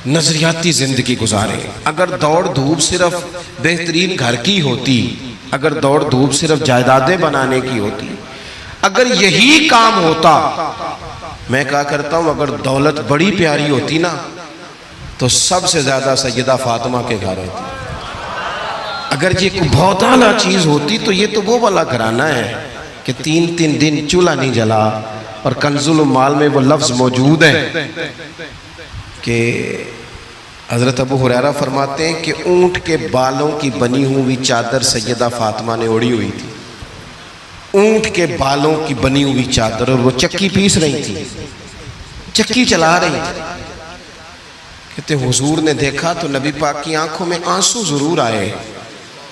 नजरियाती जिंदगी गुजारे। अगर दौड़ धूप सिर्फ बेहतरीन घर की होती, अगर दौड़ धूप सिर्फ जायदादें बनाने की होती, अगर यही काम होता, मैं क्या करता हूं, अगर दौलत बड़ी प्यारी होती ना तो सबसे ज्यादा सैयदा फातिमा के घर होती। अगर ये बहुत आला चीज होती तो ये तो वो वाला घराना है कि 3-3 दिन चूल्हा नहीं जला। और कंजुल माल में वो लफ्ज मौजूद है कि हजरत अबू हुरैरा फरमाते हैं कि ऊंट के बालों की बनी हुई चादर सैयदा फातिमा ने ओढ़ी हुई थी। ऊंट के बालों की बनी हुई चादर, और वो चक्की पीस रही थी, चक्की चला रही थी। कहते हुजूर ने देखा तो नबी पाक की आंखों में आंसू जरूर आए।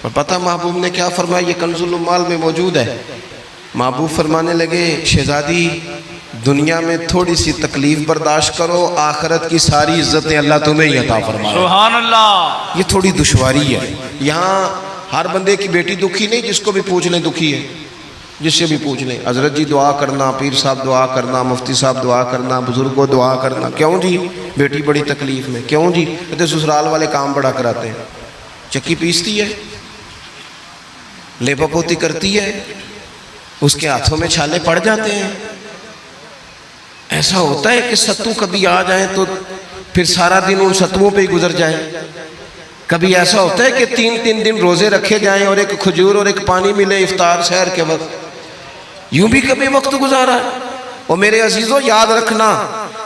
और पता महबूब ने क्या फरमाया, ये कंजुल माल में मौजूद है। महबूब फरमाने लगे, शहजादी दुनिया में थोड़ी सी तकलीफ बर्दाश्त करो, आखिरत की सारी इज्जतें अल्लाह तुम्हें ही अता फरमाए। सुभान अल्लाह। ये थोड़ी दुश्वारी है। यहाँ हर बंदे की बेटी दुखी नहीं, जिसको भी पूछ लें दुखी है, जिससे भी पूछ लें। हजरत जी दुआ करना, पीर साहब दुआ करना, मुफ्ती साहब दुआ करना, बुजुर्गों दुआ करना। क्यों जी? बेटी बड़ी तकलीफ में। क्यों जी? कहते ससुराल वाले काम बड़ा कराते हैं, चक्की पीसती है, लेपा पोती करती है, उसके हाथों में छाले पड़ जाते हैं। ऐसा होता है कि सत्तू कभी आ जाए तो फिर सारा दिन उन सत्तुओं पे ही गुजर जाए। कभी ऐसा होता है कि 3-3 दिन रोजे रखे जाएं और एक खजूर और एक पानी मिले इफ्तार सहर के वक्त। यूं भी कभी वक्त गुजारा है। और मेरे अजीजों याद रखना,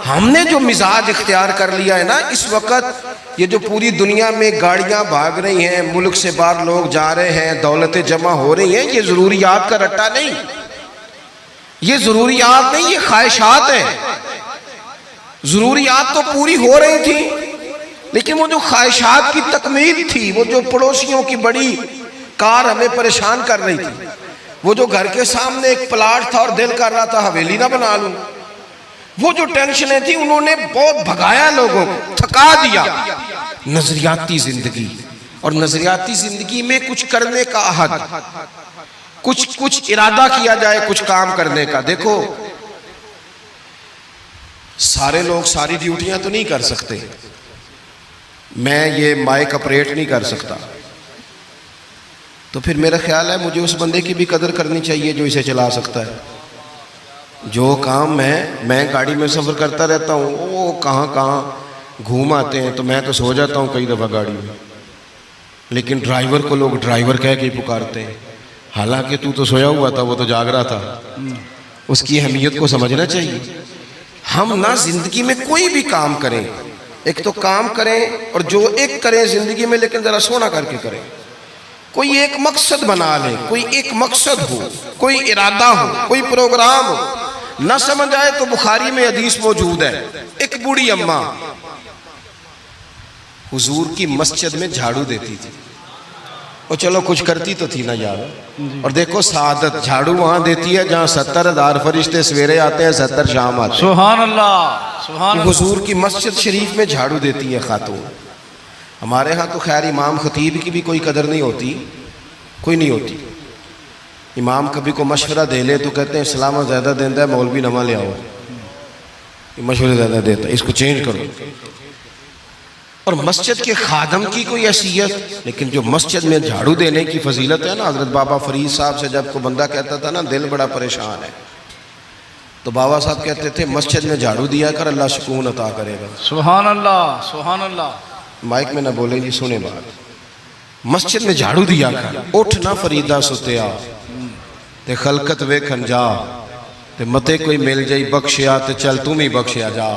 हमने जो मिजाज इख्तियार कर लिया है ना इस वक्त, ये जो पूरी दुनिया में गाड़ियां भाग रही हैं, मुल्क से बाहर लोग जा रहे हैं, दौलतें जमा हो रही हैं, ये जरूरियात का रट्टा नहीं, ये जरूरियात नहीं, ये ख्वाहिशात है। जरूरियात तो पूरी हो रही थी, लेकिन वो जो ख्वाहिशात की तकमील थी, वो जो पड़ोसियों की बड़ी कार हमें परेशान कर रही थी, वो जो घर के सामने एक प्लाट था और दिल कर रहा था हवेली ना बना लूं, वो जो टेंशनें थी, उन्होंने बहुत भगाया लोगों को, थका दिया। नजरियाती जिंदगी, और नजरियाती जिंदगी में कुछ करने का अहद, कुछ इरादा किया जाए कुछ काम करने का। देखो सारे लोग सारी ड्यूटियां तो नहीं कर सकते, मैं ये माइक ऑपरेट नहीं कर सकता, तो फिर मेरा ख्याल है मुझे उस बंदे की भी कदर करनी चाहिए जो इसे चला सकता है। जो काम मैं गाड़ी में सफ़र करता रहता हूँ, वो कहाँ घूम आते हैं, तो मैं तो सो जाता हूँ कई दफ़ा गाड़ी में, लेकिन ड्राइवर को लोग ड्राइवर कह के पुकारते हैं। हालांकि तू तो सोया हुआ था, वो तो जाग रहा था। उसकी अहमियत को समझना चाहिए। हम ना जिंदगी में कोई भी काम करें, एक तो काम करें और जो एक करें जिंदगी में, लेकिन ज़रा सोना करके करें। कोई एक मकसद बना ले, कोई एक मकसद हो, कोई इरादा हो, कोई प्रोग्राम हो। न समझ आए तो बुखारी में हदीस मौजूद है, एक बूढ़ी अम्मा हुजूर की मस्जिद में झाड़ू देती थी, और चलो कुछ करती तो थी ना यार। और देखो सादत, झाड़ू वहां देती है जहां 70,000 फरिश्ते सवेरे आते हैं, 70 शाम आते हैं। सुभान अल्लाह, सुभान अल्लाह। हुजूर की मस्जिद शरीफ में झाड़ू देती है खातून। हमारे यहाँ तो खैर इमाम खतीब की भी कोई कदर नहीं होती, कोई नहीं होती। इमाम कभी को मशवरा दे ले तो कहते हैं इस्लाम ज़्यादा देता है, मौलवी नमा ले आओ, मशवरे ज़्यादा देता है, इसको चेंज करो। और मस्जिद के खादम की कोई हैसियत, लेकिन जो मस्जिद में झाड़ू देने की फजीलत है ना, हजरत बाबा फरीद साहब से जब को बंदा कहता था ना दिल बड़ा परेशान है, तो बाबा साहब कहते थे मस्जिद में झाड़ू दिया कर, अल्लाह सुकून अता करेगा। सुभान अल्लाह, सुभान अल्लाह। माइक में ना बोले जी, सुने बात। मस्जिद में झाड़ू दिया कर, उठ ना फरीदा सुतिया ते खलकत वेखन जा, ते मते कोई मिल जाई बख्शिया ते चल तू भी बख्शिया जा।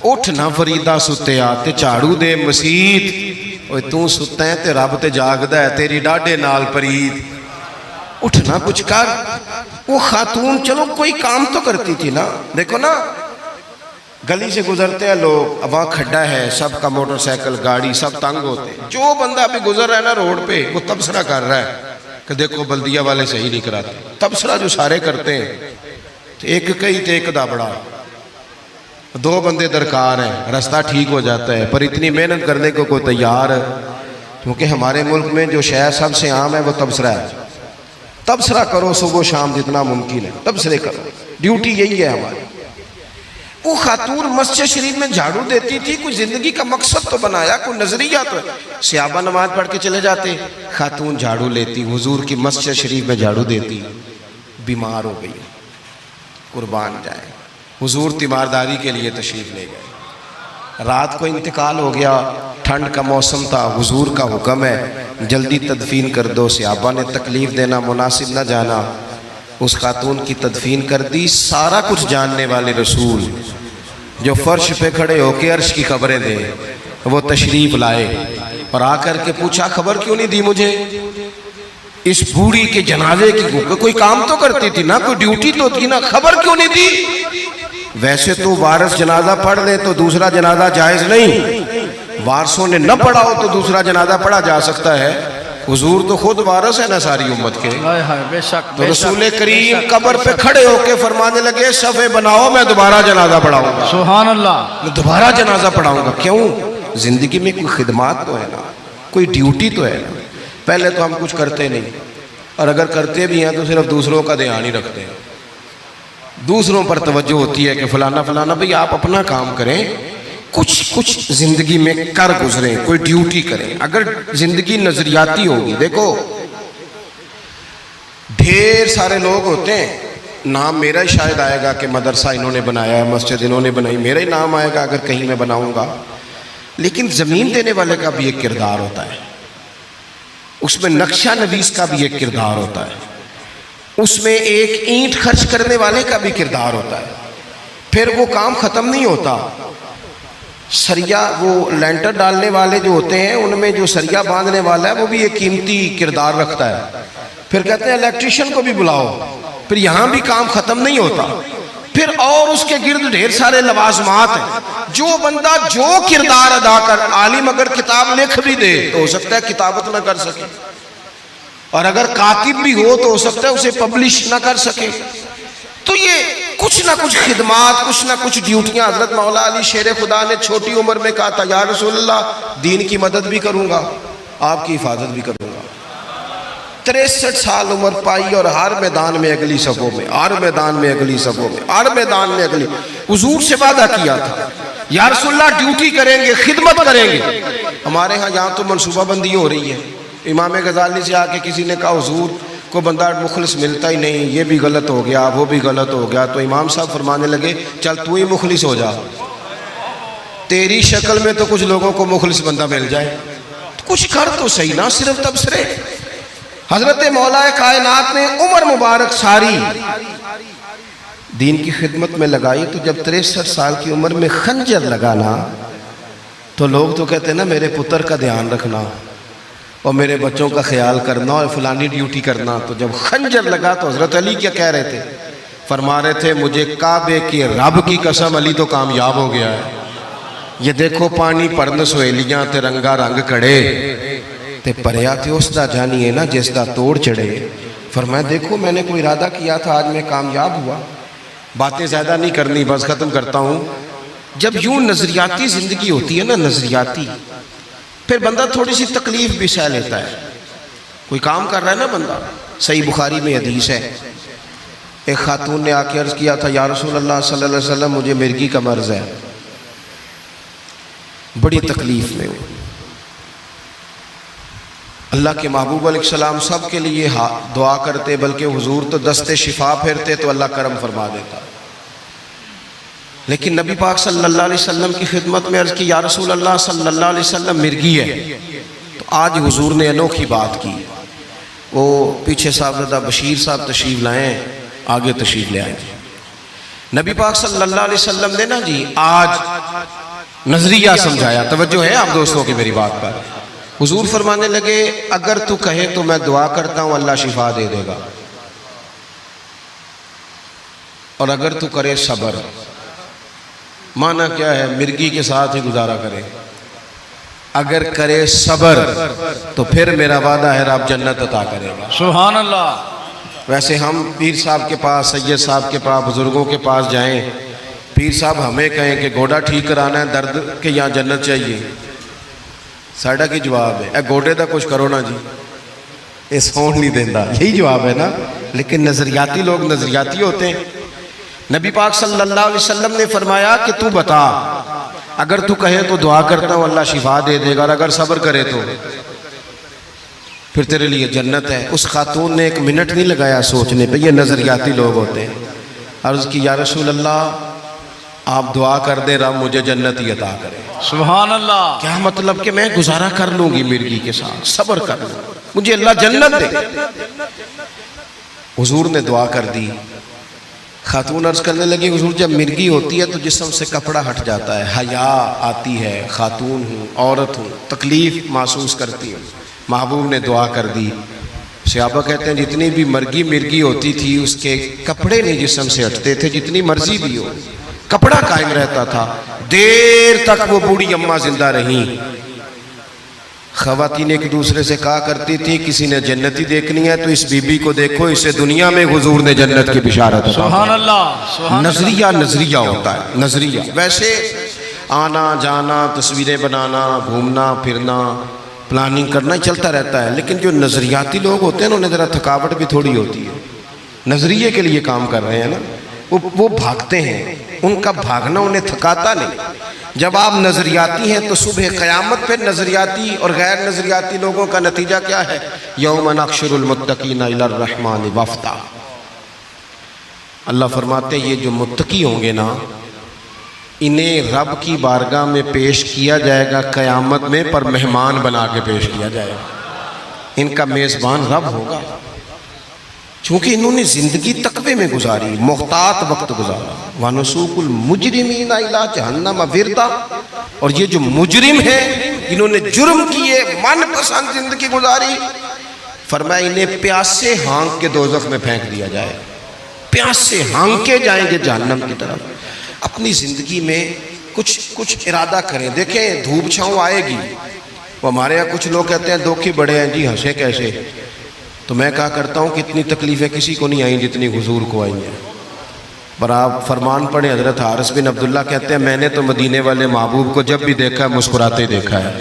उठ ना फरीदा सुतिया ते झाड़ू दे मसीत, ओए तू सुता है ते रब ते जागदा है, तेरी डाडे नाल परीत। उठ ना कुछ कर। वो खातून चलो कोई काम तो करती थी ना। देखो ना गली से गुजरते हैं लोग, वहाँ खड्डा है, सबका मोटरसाइकिल गाड़ी सब तंग होते हैं। जो बंदा अभी गुजर रहा है ना रोड पे, वो तबसरा कर रहा है कि देखो बल्दिया वाले सही नहीं कराते। तबसरा जो सारे करते हैं, तो एक कई तो एक दा बड़ा, 2 बंदे दरकार हैं, रास्ता ठीक हो जाता है। पर इतनी मेहनत करने को कोई तैयार है, क्योंकि हमारे मुल्क में जो शहर सबसे आम है वो तबसरा है। तबसरा करो सुबह शाम जितना मुमकिन है, तबसरे करो, ड्यूटी यही है हमारी। वो खातून मस्जिद शरीफ में झाड़ू देती थी, कोई जिंदगी का मकसद तो बनाया, कोई नजरिया तो है। सहाबा नमाज पढ़ के चले जाते, खातून झाड़ू लेती, हुजूर की मस्जिद शरीफ में झाड़ू देती, बीमार हो गई, कुर्बान जाए, हुजूर तीमारदारी के लिए तशरीफ ले गए। रात को इंतकाल हो गया, ठंड का मौसम था, हुजूर का हुक्म है जल्दी तदफीन कर दो। सहाबा ने तकलीफ देना मुनासिब न जाना, उस खातून की तदफीन कर दी। सारा कुछ जानने वाले रसूल जो फर्श पे खड़े होके अर्श की खबरें दे, वो तशरीफ लाए और आकर के पूछा खबर क्यों नहीं दी मुझे? इस बूढ़ी के जनाजे की कोई काम तो करती थी ना, कोई ड्यूटी तो थी ना, खबर क्यों नहीं दी? वैसे तो वारिस जनाजा पढ़ ले तो दूसरा जनाजा जायज नहीं, वारसों ने न पढ़ा हो तो दूसरा जनाजा पढ़ा जा सकता है। हुजूर तो खुद वारिस है ना सारी उम्मत के। बेशक। तो रसूल करीम कब्र पे खड़े होके फरमाने लगे सफ़े बनाओ, मैं दोबारा जनाजा पढ़ाऊंगा। सुभान अल्लाह। मैं दोबारा जनाजा पढ़ाऊंगा। क्यों? जिंदगी में कोई खिदमत तो है ना, कोई ड्यूटी तो है ना। पहले तो हम कुछ करते नहीं, और अगर करते भी हैं तो सिर्फ दूसरों का ध्यान ही रखते हैं, दूसरों पर तवज्जो होती है कि फलाना फलाना। भाई आप अपना काम करें, कुछ जिंदगी में कर गुजरें, कोई ड्यूटी करें। अगर जिंदगी नजरियाती होगी, देखो ढेर सारे लोग होते हैं, नाम मेरा ही शायद आएगा कि मदरसा इन्होंने बनाया है, मस्जिद इन्होंने बनाई, मेरा ही नाम आएगा अगर कहीं मैं बनाऊंगा। लेकिन जमीन देने वाले का भी एक किरदार होता है, उसमें नक्शा नवीस का भी एक किरदार होता है, उसमें एक ईंट खर्च करने वाले का भी किरदार होता है। फिर वो काम खत्म नहीं होता। सरिया, वो लेंटर डालने वाले जो होते हैं, उनमें जो सरिया बांधने वाला है वो भी एक कीमती किरदार रखता है। फिर कहते हैं इलेक्ट्रिशियन को भी बुलाओ, फिर यहाँ भी काम खत्म नहीं होता। फिर और उसके गिर्द ढेर सारे लवाजमात हैं। जो बंदा जो किरदार अदा कर, आलिम अगर किताब लिख भी दे तो हो सकता है किताबत ना कर सके, और अगर कातिब भी हो तो हो सकता है उसे पब्लिश ना कर सके। तो ये कुछ ना कुछ खिदमात, कुछ ना कुछ ड्यूटियां। हजरत मौला अली शेर खुदा ने छोटी उम्र में कहा था, या रसूलल्लाह दीन की मदद भी करूंगा, आपकी हिफाजत भी करूंगा। 63 साल उम्र पाई और हर मैदान में अगली सफों में, हर मैदान में अगली सफों में, हर मैदान में अगली। हुजूर से वादा किया था, या रसूलल्लाह ड्यूटी करेंगे, खिदमत करेंगे। हमारे यहाँ तो मनसूबाबंदी हो रही है। इमाम गजाली से आके किसी ने कहा हुजूर को बंदा मुखलिस मिलता ही नहीं, ये भी गलत हो गया, वो भी गलत हो गया। तो इमाम साहब फरमाने लगे चल तू ही मुखलिस हो जा, तेरी शक्ल में तो कुछ लोगों को मुखलिस बंदा मिल जाए, तो कुछ कर तो सही ना, सिर्फ तबसरे। हजरत मौला कायनात ने उम्र मुबारक सारी दीन की खिदमत में लगाई। तो जब 63 साल की उम्र में खंजर लगाना, तो लोग तो कहते हैं ना मेरे पुत्र का ध्यान रखना और मेरे बच्चों का ख्याल करना और फलानी ड्यूटी करना। तो जब खंजर लगा तो हजरत अली क्या कह रहे थे? फरमा रहे थे मुझे काबे की रब की कसम, अली तो कामयाब हो गया है। ये देखो पानी परन सहेलियां ते रंगा रंग कड़े ते परया थे उसदा जानिए ना जिसदा तोड़ चढ़े। फरमाया देखो मैंने कोई इरादा किया था, आज मैं कामयाब हुआ। बातें ज़्यादा नहीं करनी, बस ख़त्म करता हूँ। जब यूँ नज़रियाती ज़िंदगी होती है ना, नज़रियाती, फिर बंदा थोड़ी सी तकलीफ भी सह लेता है। कोई काम कर रहा है ना बंदा, सही बुखारी में हदीस है, एक खातून ने आके अर्ज़ किया था या रसूल अल्लाह सल्लल्लाहु अलैहि वसल्लम मुझे मिर्गी का मर्ज़ है, बड़ी तकलीफ में हूँ। अल्लाह के महबूब अलैहिस्सलाम सब के लिए दुआ करते, बल्कि हुजूर तो दस्ते शिफा फेरते तो अल्लाह करम फरमा देता। लेकिन नबी पाक सल्लल्लाहु अलैहि वसल्लम की खिदमत में अर्ज़ की या रसूल अल्लाह सल्लल्लाहु अलैहि वसल्लम मिर्गी है। तो आज हुजूर ने अनोखी बात की। वो पीछे साहबजादा बशीर साहब तशरीफ़ लाए, आगे तशरीफ़ ले आए। नबी पाक सल्लल्लाहु अलैहि वसल्लम ने ना जी आज नजरिया समझाया। तवज्जो है आप दोस्तों की मेरी बात पर? हुजूर फरमाने लगे अगर तू कहे तो मैं दुआ करता हूँ अल्लाह शिफा दे देगा, और अगर तू करे सब्र। माना क्या है? मिर्गी के साथ ही गुजारा करे। अगर करे सब्र तो फिर मेरा वादा है रब जन्नत अता करेगा। सुभान अल्लाह। वैसे हम पीर साहब के पास, सैयद साहब के पास, बुजुर्गों के पास जाएं, पीर साहब हमें कहें कि गोडा ठीक कराना है, दर्द के यहाँ जन्नत चाहिए, साढ़ा की जवाब है ए गोडे का कुछ करो ना जी, ये सौन नहीं देता, यही जवाब है ना। लेकिन नजरियाती लोग नजरियाती होते हैं। नबी पाक सल्लल्लाहु अलैहि वसल्लम ने फरमाया कि तू बता, अगर तू कहे तो दुआ करता हूँ अल्लाह शिफा दे देगा, और अगर सब्र करे तो फिर तेरे लिए जन्नत है। उस खातून ने 1 मिनट नहीं लगाया सोचने पे, ये नजरियाती लोग होते हैं। अर्ज़ की या रसूल अल्लाह, आप दुआ कर दे रब मुझे जन्नत ही अता करे। सुभान अल्लाह। क्या मतलब कि मैं गुजारा कर लूंगी मिर्गी के साथ, सब्र कर लूँ, मुझे अल्लाह जन्नत दे। हुजूर ने दुआ कर दी। खातून अर्ज करने लगी, हुजूर जब मिर्गी होती है तो जिस्म से कपड़ा हट जाता है, हया आती है, खातून हूँ, औरत हूँ, तकलीफ महसूस करती हूँ। महबूब ने दुआ कर दी। सहाबा कहते हैं जितनी भी मिर्गी होती थी उसके कपड़े नहीं जिस्म से हटते थे, जितनी मर्जी भी हो कपड़ा कायम रहता था। देर तक वो बूढ़ी अम्मा जिंदा रही। खवातीन एक दूसरे से कहा करती थी, किसी ने जन्नती देखनी है तो इस बीबी को देखो, इसे दुनिया में हुजूर ने जन्नत की बिशारत। सुभान अल्लाह। नजरिया होता है, नजरिया। वैसे आना जाना, तस्वीरें बनाना, घूमना फिरना, प्लानिंग करना चलता रहता है, लेकिन जो नजरियाती लोग होते हैं ना, उन्हें जरा थकावट भी थोड़ी होती है। नजरिए के लिए काम कर रहे हैं ना, वो भागते हैं, उनका भागना उन्हें थकाता नहीं। जब आप नजरियाती हैं तो सुबह क़यामत पे नजरियाती और गैर नजरियाती लोगों का नतीजा क्या है? यौम नहशुरुल मुत्तकीना इलर रहमानि वफ़दा। अल्लाह फरमाते हैं ये जो मुत्तकी होंगे ना, इन्हें रब की बारगाह में पेश किया जाएगा क़यामत में, पर मेहमान बना के पेश किया जाएगा। इनका मेज़बान रब होगा, चूँकि इन्होंने ज़िंदगी तकवे में गुजारी, मोहतात वक्त गुजारा। वनुसूकुल मुजरिमीना इला जहन्नम विरदा। और ये जो मुजरिम है, इन्होंने जुर्म किए, मनपसंद जिंदगी गुजारी, फरमाया इन्हें प्यासे हाँक के दोज़ख में फेंक दिया जाए। प्यासे हाँके जाएंगे जहन्नम की तरफ। अपनी ज़िंदगी में कुछ इरादा करें। देखें धूप छाँव आएगी। वो हमारे यहाँ कुछ लोग कहते हैं दुख ही बड़े हैं जी, हंसे कैसे। तो मैं कहा करता हूँ कि इतनी तकलीफ़ें किसी को नहीं आई जितनी हुजूर को आई हैं। पर आप फरमान पढ़े, हज़रत हारिस बिन अब्दुल्ला कहते हैं मैंने तो मदीने वाले महबूब को जब भी देखा है मुस्कुराते देखा है।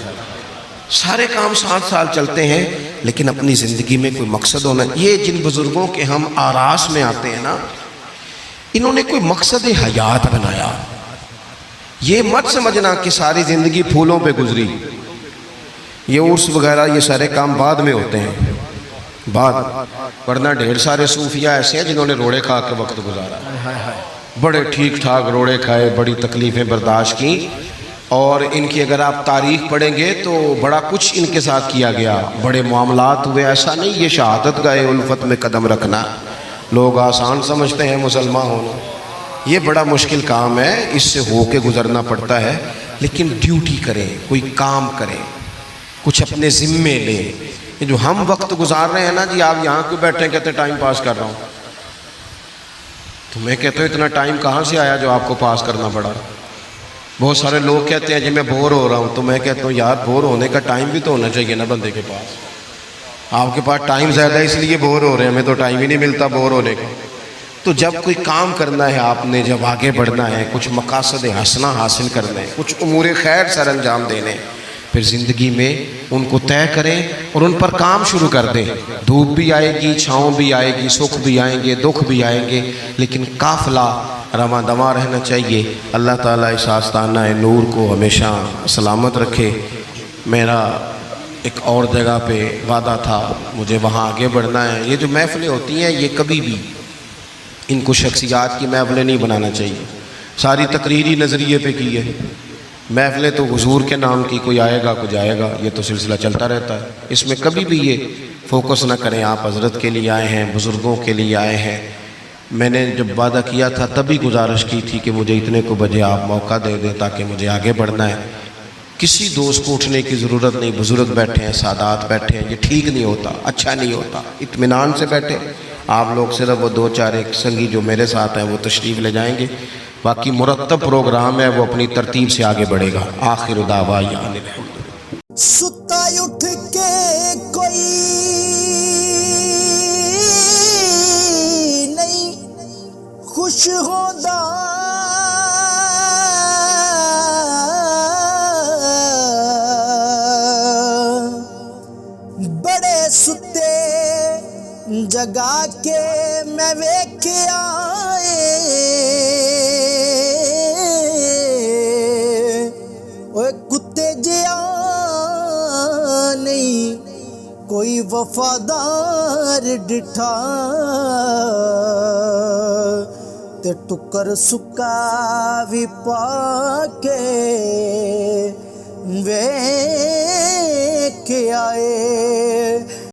सारे काम 7 साल चलते हैं, लेकिन अपनी ज़िंदगी में कोई मकसद होना। ये जिन बुज़ुर्गों के हम आरास में आते हैं ना, इन्होंने कोई मकसद हयात बनाया। ये मत समझना कि सारी ज़िंदगी फूलों पे गुजरी। ये उर्स वगैरह ये सारे काम बाद में होते हैं, बाद। वरना ढेर सारे सूफिया ऐसे हैं जिन्होंने रोड़े खा के वक्त गुजारा, बड़े ठीक ठाक रोड़े खाए, बड़ी तकलीफ़ें बर्दाश्त की। और इनकी अगर आप तारीख़ पढ़ेंगे तो बड़ा कुछ इनके साथ किया गया, बड़े मामलात हुए। ऐसा नहीं ये शहादत गए उल्फत में कदम रखना लोग आसान समझते हैं मुसलमान होना, ये बड़ा मुश्किल काम है, इससे हो के गुजरना पड़ता है। लेकिन ड्यूटी करें, कोई काम करें, कुछ अपने ज़िम्मे लें। ये जो हम वक्त गुजार रहे हैं ना जी, आप यहाँ क्यों बैठे कहते टाइम पास कर रहा हूँ, तो मैं कहता हूँ इतना टाइम कहाँ से आया जो आपको पास करना पड़ा। बहुत सारे लोग कहते हैं जी मैं बोर हो रहा हूँ, तो मैं कहता हूँ यार बोर होने का टाइम भी तो होना चाहिए ना बंदे के पास। आपके पास टाइम ज़्यादा है इसलिए बोर हो रहे हैं, हमें तो टाइम ही नहीं मिलता बोर होने का। तो जब कोई काम करना है आपने, जब आगे बढ़ना है, कुछ मकासद हसना हासिल करना है, कुछ उमूर खैर सर अंजाम देने, फिर ज़िंदगी में उनको तय करें और उन पर काम शुरू कर दें। धूप भी आएगी, छाँव भी आएगी, सुख भी आएंगे, दुख भी आएंगे, लेकिन काफ़िला रवा दवा रहना चाहिए। अल्लाह ताला इस आस्ताना नूर को हमेशा सलामत रखे। मेरा एक और जगह पे वादा था, मुझे वहाँ आगे बढ़ना है। ये जो महफ़िलें होती हैं ये कभी भी इनको शख्सियात की महफ़िलें नहीं बनाना चाहिए। सारी तकरीरी नज़रिए पे की है महफ़िलें, तो हुजूर के नाम की, कोई आएगा कोई जाएगा, ये तो सिलसिला चलता रहता है। इसमें कभी भी ये फोकस ना करें। आप हज़रत के लिए आए हैं, बुज़ुर्गों के लिए आए हैं। मैंने जब वादा किया था तभी गुजारिश की थी कि मुझे इतने को बजे आप मौका दे दें ताकि मुझे आगे बढ़ना है। किसी दोस्त को उठने की ज़रूरत नहीं। बुज़ुर्ग बैठे हैं, सादात बैठे हैं, ये ठीक नहीं होता, अच्छा नहीं होता। इत्मीनान से बैठे आप लोग, सिर्फ वो 2-4 एक संगी जो मेरे साथ हैं वो तशरीफ़ ले जाएंगे, बाकी मुरत्तब प्रोग्राम है वो अपनी तरतीब से आगे बढ़ेगा। आखिर दावा सुता उठ के कोई नहीं खुश होता, बड़े सुते जगा के मैं वेख्या ਜਿਆ ਨਹੀਂ ਕੋਈ ਵਫਾਦਾਰ ਡਿਠਾ ਤੇ ਟੁੱਕਰ ਸੁੱਕਾ ਵੀ ਪਾ ਕੇ